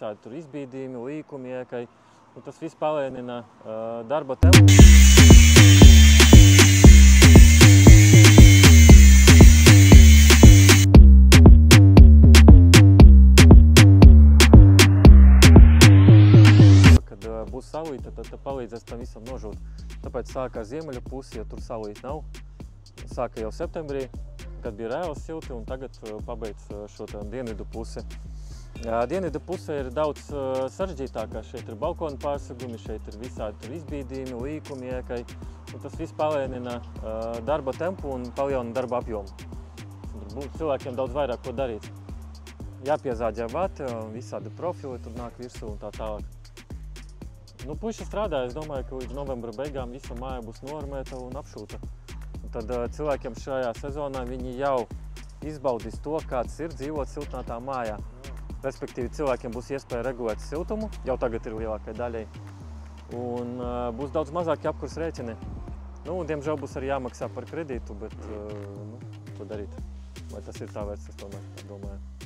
visādi tur izbīdījumi, līkumieki. Tas viss palēnina darba tempu. Būs saulīte, tad palīdzēs tam visam nožūt. Tāpēc sāka ar ziemeļu pusi, jo tur saulīte nav. Sāka jau septembrī, kad bija reāli silti, un tagad pabeidz šo dienvidu pusi. Dienvidu puse ir daudz sarežģītākā. Šeit ir balkona pārsegumi, šeit ir visādi tur izbīdījumi, līkumieki. Tas viss palēnina darba tempu un palielina darba apjomu. Cilvēkiem daudz vairāk ko darīt. Jāpiezāģē vati, visādi profili tur nāk virsū un tā tālāk. Puiši strādā, es domāju, ka līdz novembra beigām visa māja būs normēta un apšūta. Tad cilvēkiem šajā sezonā viņi jau izbaudīs to, kāds ir dzīvot siltnātā mājā. Respektīvi, cilvēkiem būs iespēja regulēt siltumu, jau tagad ir lielākai daļai, un būs daudz mazāki apkurs rēķini. Diemžēl būs arī jāmaksā par kredītu, bet ko darīt? Vai tas ir tā vērts, es tomēr domāju.